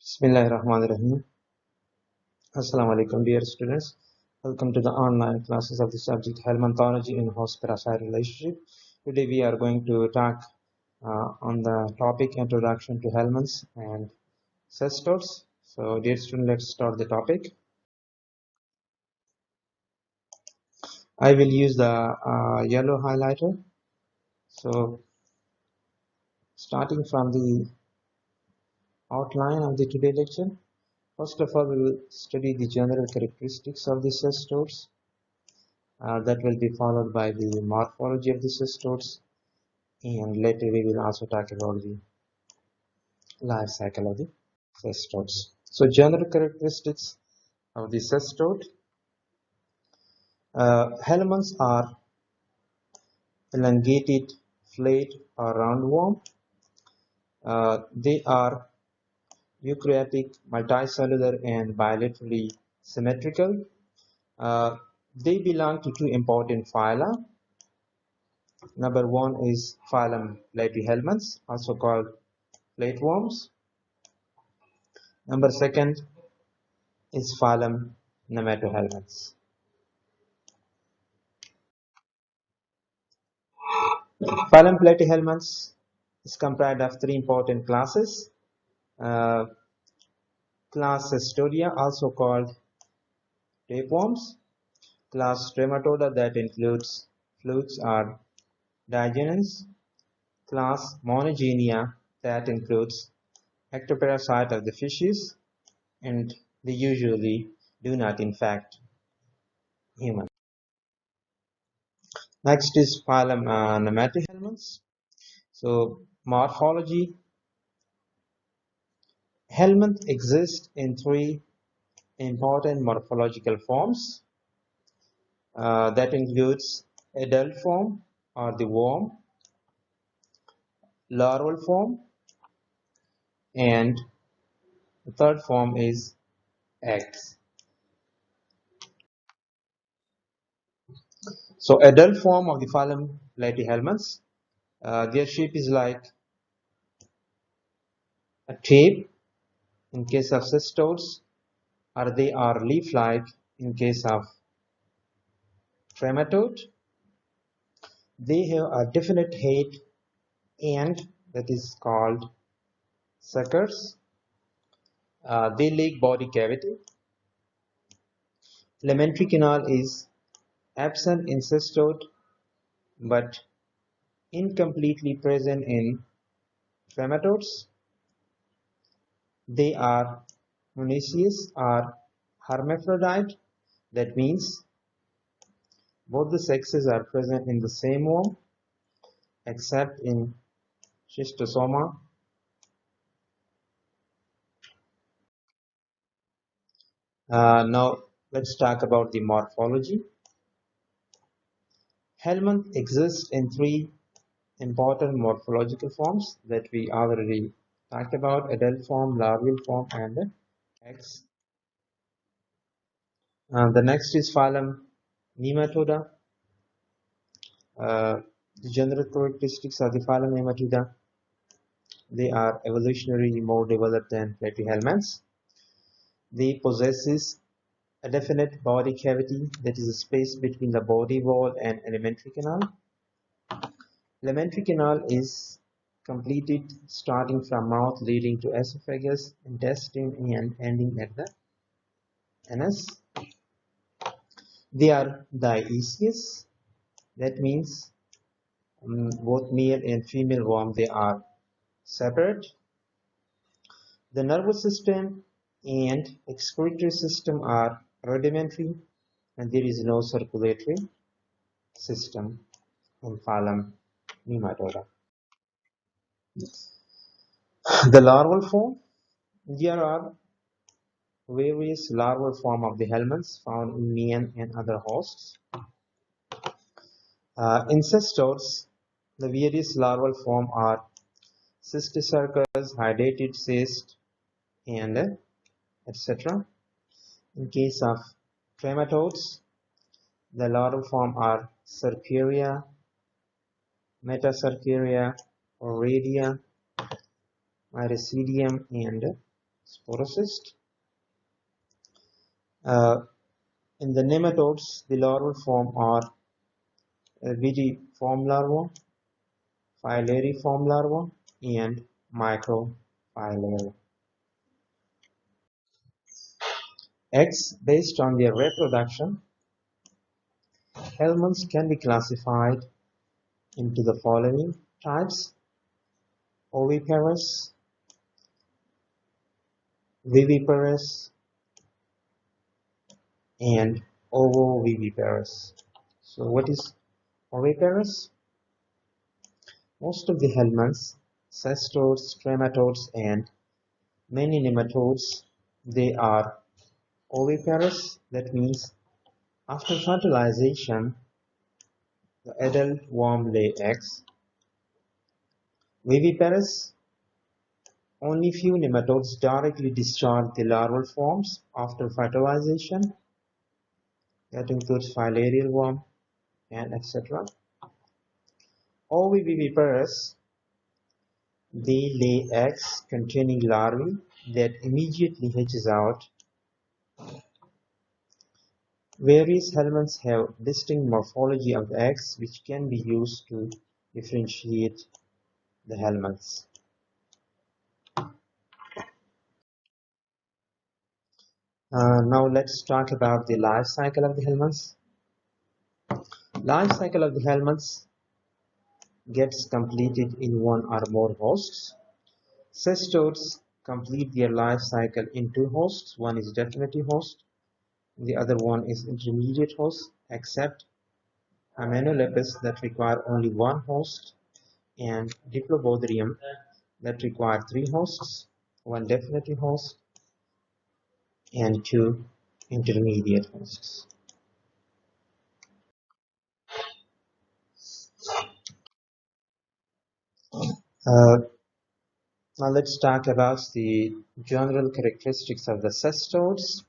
Bismillahirrahmanirrahim. Assalamu alaikum, dear students. Welcome to the online classes of the subject Helminthology in host parasite relationship. Today we are going to talk on the topic Introduction to Helminths and Cestodes. So, dear students, let's start the topic. I will use the yellow highlighter. So, starting from the outline of the today lecture. First of all, we will study the general characteristics of the cestodes. That will be followed by the morphology of the cestodes, and later we will also talk about the life cycle of the cestodes. So, general characteristics of the cestode. Helminths are elongated, flat or roundworm. They are eukaryotic, multicellular, and bilaterally symmetrical. They belong to two important phyla. Number one is phylum Platyhelminths, also called flatworms. Number second is phylum Nematohelminths. Phylum Platyhelminths is comprised of three important classes. Class Cestodia, also called tapeworms. Class Trematoda, that includes flukes or digenins. Class Monogenia, that includes ectoparasite of the fishes, and they usually do not infect humans. Next is phylum Nematohelminths. So, morphology. Helminth exists in three important morphological forms. That includes adult form or the worm, larval form, and the third form is eggs. So, adult form of the phylum Platyhelminths, their shape is like a tape in case of cestodes, or they are leaf-like in case of trematode. They have a definite head and that is called suckers. They lack body cavity. Alimentary canal is absent in cestode but incompletely present in trematodes. They are monoecious or hermaphrodite. That means both the sexes are present in the same worm except in schistosoma. Now let's talk about the morphology. Helminth exists in three important morphological forms that we already talked about: adult form, larval form, and eggs. The next is phylum Nematoda. The general characteristics of the phylum Nematoda: they are evolutionarily more developed than Platyhelminths. They possess a definite body cavity, that is a space between the body wall and alimentary canal. Alimentary canal is completed starting from mouth leading to esophagus, intestine, and ending at the anus. They are dioecious. That means both male and female worm, they are separate. The nervous system and excretory system are rudimentary, and there is no circulatory system in phylum Nematoda. The larval form. There are various larval forms of the helminths found in man and other hosts. In cestodes, the various larval forms are cysticercus, hydrated cyst, and etc. In case of trematodes, the larval form are Cercaria, Metacercaria, Aurelia, Myristidium, and sporocyst. In the nematodes, the larval form are vidiform larvae, filariform larvae, and microphyllary. Eggs based on their reproduction. Helminths can be classified into the following types: oviparous, viviparous, and ovoviviparous. So what is oviparous? Most of the helminths, cestodes, trematodes, and many nematodes, they are oviparous. That means after fertilization, the adult worm lay eggs. Viviparous, only few nematodes directly discharge the larval forms after fertilization. That includes filarial worm and etc. Oviviviparous, they lay eggs containing larvae that immediately hatches out. Various helminths have distinct morphology of the eggs which can be used to differentiate the helminths. Now let's talk about the life cycle of the helminths. Life cycle of the helminths gets completed in one or more hosts. Cestodes complete their life cycle in two hosts. One is definitive host, the other one is intermediate host, except Hymenolipus that require only one host, and Diplobodrium that require three hosts, one definitive host and two intermediate hosts. Now let's talk about the general characteristics of the cestodes.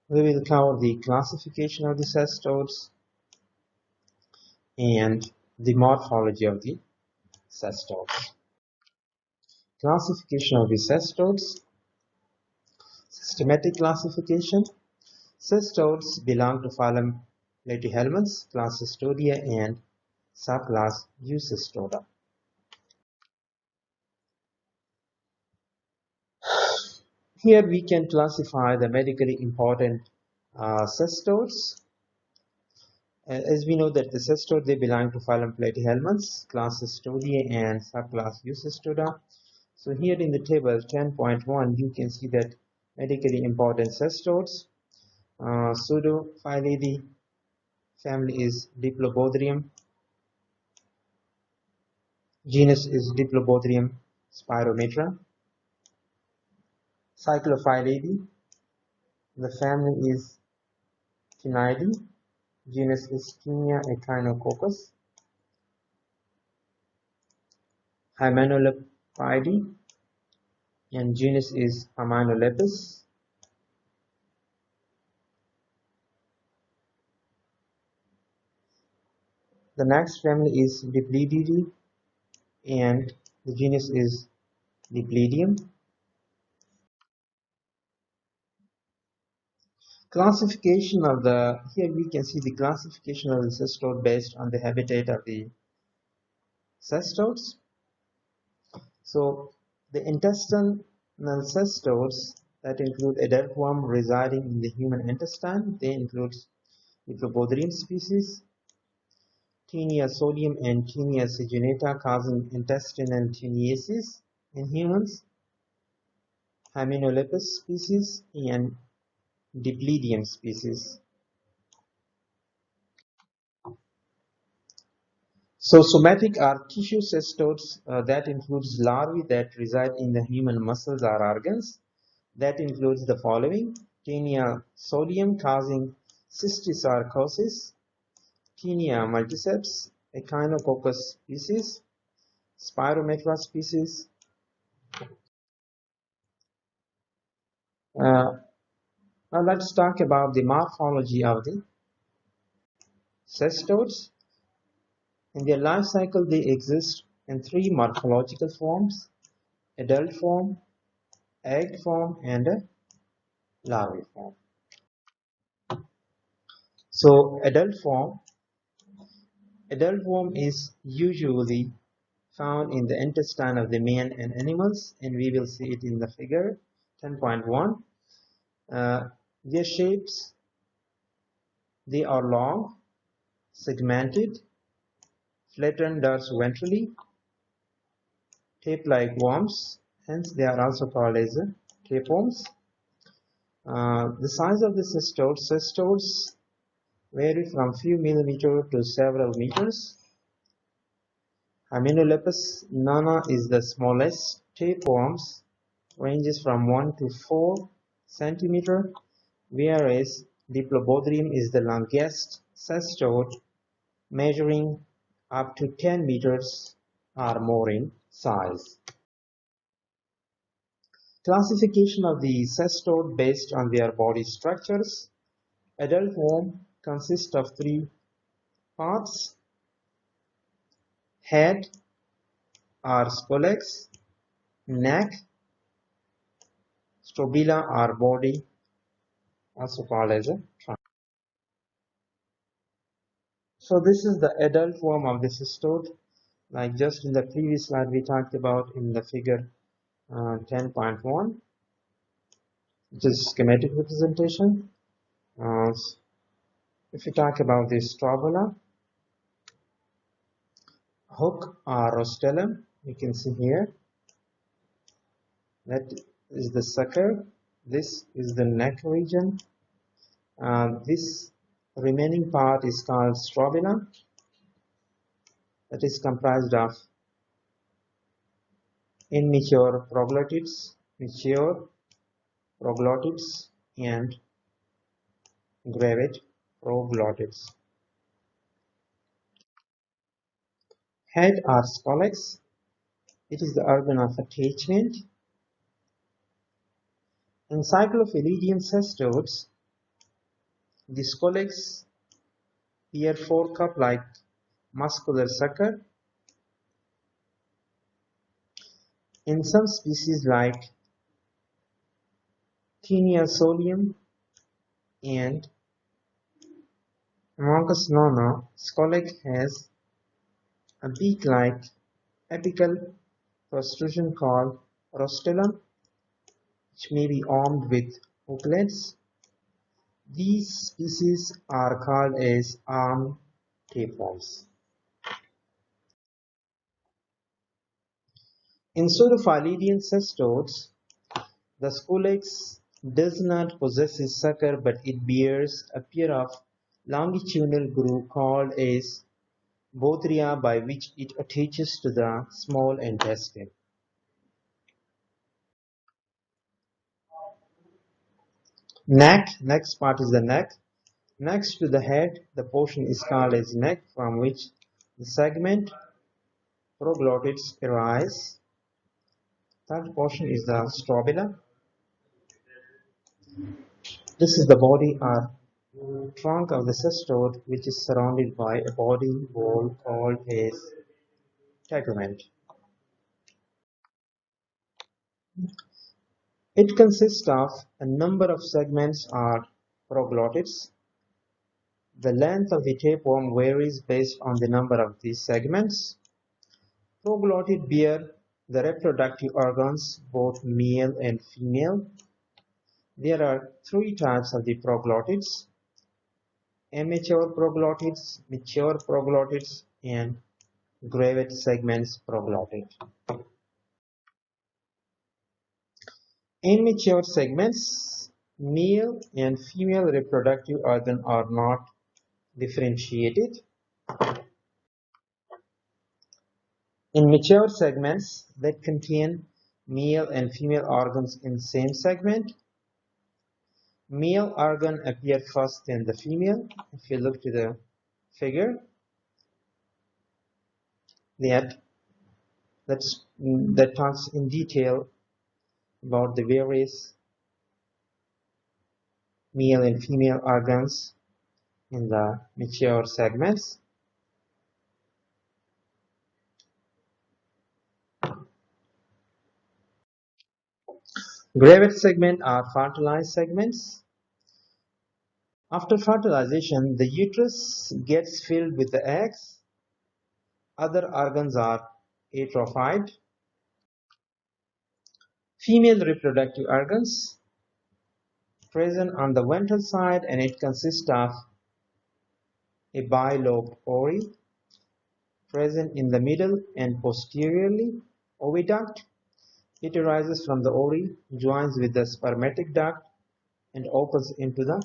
We will cover the classification of the cestodes and the morphology of the cestodes. Classification of the cestodes. Systematic classification. Cestodes belong to phylum Platyhelminths, class Cestodia, and subclass ZOO-Cestoda. Here we can classify the medically important cestodes. As we know that the cestodes, they belong to phylum Platyhelminths, class Cestodia, and subclass ZOO-Cestoda. So here in the table 10.1, you can see that medically important cestodes. Pseudophyllid family is Diplobodrium. Genus is Diplobodrium spirometra. Cyclophyllid, the family is Ctenidae. Genus is Taenia echinococcus. Hymenolipide, and genus is Hymenolipus. The next family is Dipledidae, and the genus is Dipledium. Classification of the, here we can see the classification of the cestode based on the habitat of the cestodes. So the intestinal cestodes that include adult worm residing in the human intestine, they include Diplobodrium species, Taenia sodium and Taenia sigenata causing intestinal teniasis in humans, Hymenolipus species, and Dipledium species. So somatic are tissue cestodes that includes larvae that reside in the human muscles or organs. That includes the following: Taenia sodium causing cysticercosis, Taenia multiceps, echinococcus species, spirometra species. Now let's talk about the morphology of the cestodes. In their life cycle, they exist in three morphological forms. adult form, egg form, and a larvae form. So adult form is usually found in the intestine of the man and animals, and we will see it in the figure 10.1. Their shapes, they are long, segmented, flattened dorso-ventrally, tape-like worms, hence they are also called as tapeworms. The size of the cestodes vary from few millimeters to several meters. Hymenolopus nana is the smallest. Tapeworms ranges from 1 to 4 centimeters, whereas Diplobodrium is the longest cestode, measuring up to 10 meters or more in size. Classification of the cestode based on their body structures. Adult worm consists of 3 parts: head or scolex, neck, strobila or body, also called as a trunk. So this is the adult form of the cestode. Like just in the previous slide we talked about in the figure 10.1, which is schematic representation. If we talk about the strobila, hook or rostellum, you can see here that is the sucker. This is the neck region. This remaining part is called strobila, that is comprised of immature proglottids, mature proglottids, and gravid proglottids. Head or scolex, it is the organ of attachment. In Cyclophilidian cestodes, the scolex bear 4 cup-like muscular sucker. In some species like Taeniasolium and Amorphous nona, scolex has a beak-like apical protrusion called rostellum, which may be armed with hooklets. These species are called as armed tapeworms. In Pseudophilidian cestodes, the scolex does not possess a sucker, but it bears a pair of longitudinal groove called as bothria, by which it attaches to the small intestine. Neck, next part is the neck. Next to the head, the portion is called as neck, from which the segment proglottids arise. That portion is the strobila. This is the body or trunk of the cestode, which is surrounded by a body wall called as tegument. It consists of a number of segments or proglottids. The length of the tapeworm varies based on the number of these segments. Proglottid bear the reproductive organs, both male and female. There are 3 types of the proglottids: immature proglottids, mature proglottids, and gravid segments proglottid. Immature segments, male and female reproductive organ are not differentiated. In mature segments that contain male and female organs in the same segment, male organ appear first, then the female. If you look to the figure, that talks in detail about the various male and female organs in the mature segments. Gravate segments are fertilized segments. After fertilization, the uterus gets filled with the eggs. Other organs are atrophied. Female reproductive organs present on the ventral side, and it consists of a bilobed ovary present in the middle and posteriorly. Oviduct. It arises from the ovary, joins with the spermatic duct, and opens into the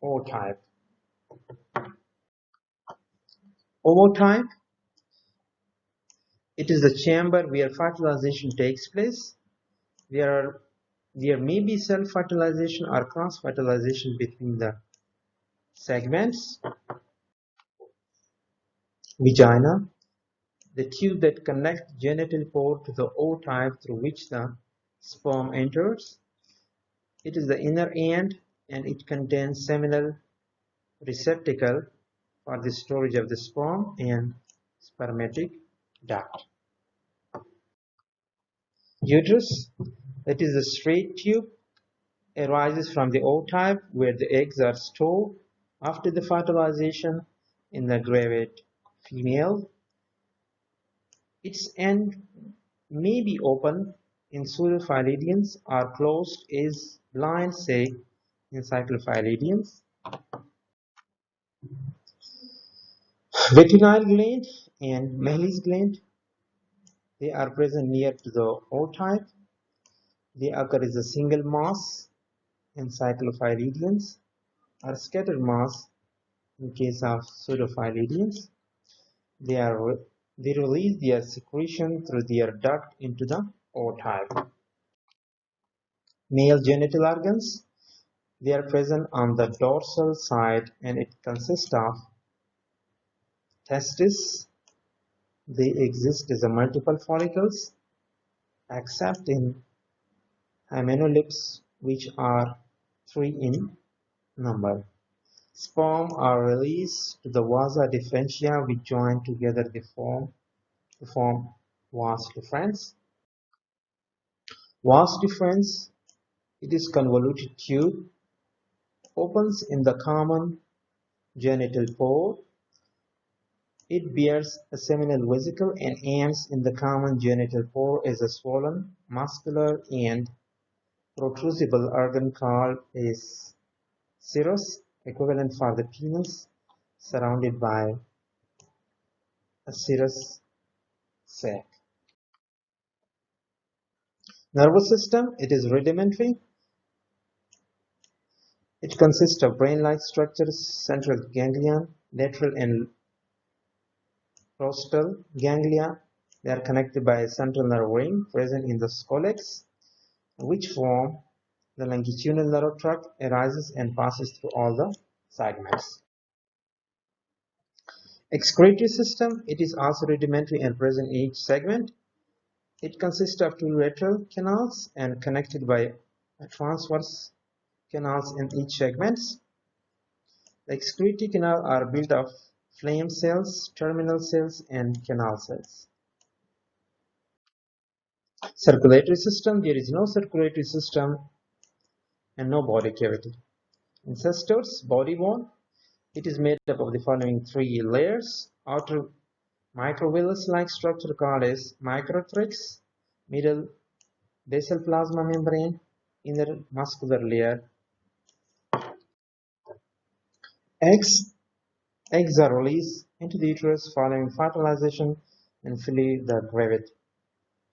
ootype. Ootype. It is the chamber where fertilization takes place. There may be self-fertilization or cross-fertilization between the segments. Vagina. The tube that connects genital pore to the ootype through which the sperm enters. It is the inner end, and it contains seminal receptacle for the storage of the sperm and spermatic duct. Uterus. That is a straight tube, arises from the ootype where the eggs are stored after the fertilization in the gravate female. Its end may be open in pseudophyllidians or closed as blind sac in cyclophyllidians. Retinal gland and Mealy's gland, they are present near to the ootype. They occur as a single mass in cyclophyllidians or scattered mass in case of pseudophyllidians. They release their secretion through their duct into the ootype. Male genital organs, they are present on the dorsal side, and it consists of testes. They exist as a multiple follicles, except in hymenoliths, which are 3 in number. Sperm are released to the vasa differentia, which join together to form vas deferens. Vas deferens, it is convoluted tube, opens in the common genital pore. It bears a seminal vesicle and ends in the common genital pore as a swollen, muscular, and protrusible organ called a serous, equivalent for the penis, surrounded by a serous sac. Nervous system, it is rudimentary. It consists of brain-like structures, central ganglion, lateral and rostral ganglia. They are connected by a central nerve ring present in the scolex, which form the longitudinal nerve tract, arises and passes through all the segments. Excretory system, it is also rudimentary and present in each segment. It consists of 2 lateral canals and connected by transverse canals in each segment. The excretory canal are built of phloem cells, terminal cells, and canal cells. Circulatory system, there is no circulatory system and no body cavity. In cestodes, body wall, it is made up of the following 3 layers: outer microvillus-like structure called as microthrix, middle basal plasma membrane, inner muscular layer. Eggs are released into the uterus following fertilization and fill the gravate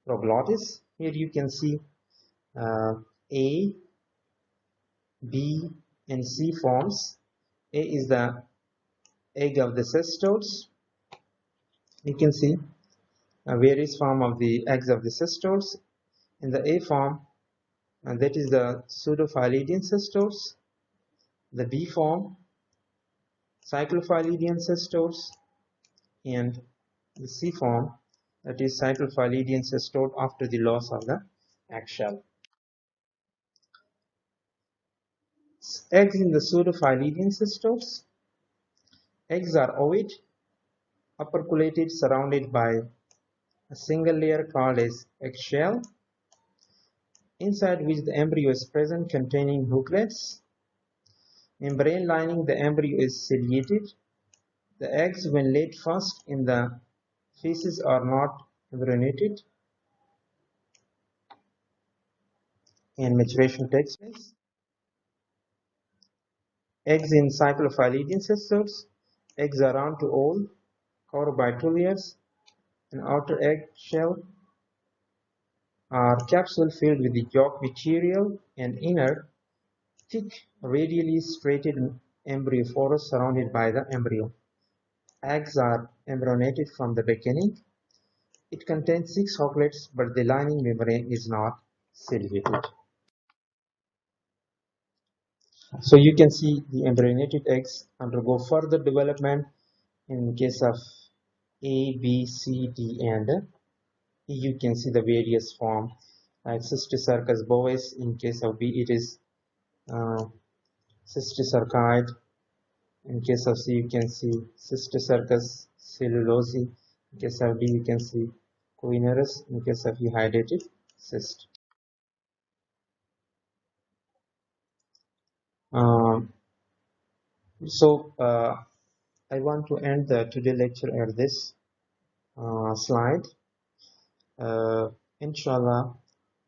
proglottis. Here you can see A, B, and C forms. A is the egg of the cestodes. You can see various form of the eggs of the cestodes. In the A form, that is the pseudophyllidian cestodes. The B form, cyclophyllidian cestodes, and the C form, that is cyclophyllidian cestode after the loss of the eggshell. Eggs in the pseudophyllidian cestodes. Eggs are ovate, operculated, surrounded by a single layer called as eggshell. inside which the embryo is present, containing hooklets. Membrane lining the embryo is ciliated. The eggs, when laid first in the feces, are not embryonated, and maturation takes place. Eggs in cyclophyllidine cestodes. Eggs are round to oval, covered by 2 layers. An outer egg shell or capsule filled with the yolk material, and inner, thick, radially striated embryophorus surrounded by the embryo. Eggs are embryonated from the beginning. It contains 6 hooklets, but the lining membrane is not ciliated. So you can see the embryonated eggs undergo further development in case of A, B, C, D, and E. You can see the various form like Cysticercus bovis. In case of B, it is cysticercide. In case of C, you can see Cysticercus cellulosi. In case of D, you can see coinerus. In case of E, hydrated cyst. I want to end the today lecture at this slide. Inshallah,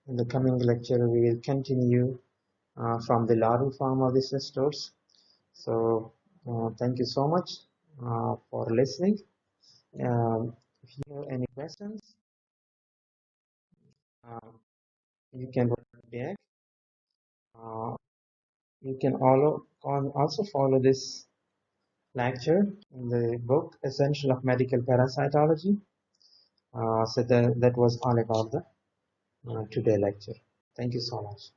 in the coming lecture, we will continue from the larval form of the cestodes. So, thank you so much for listening. If you have any questions, you can write back. You can also follow this lecture in the book Essential of Medical Parasitology. So that was all about the today lecture. Thank you so much.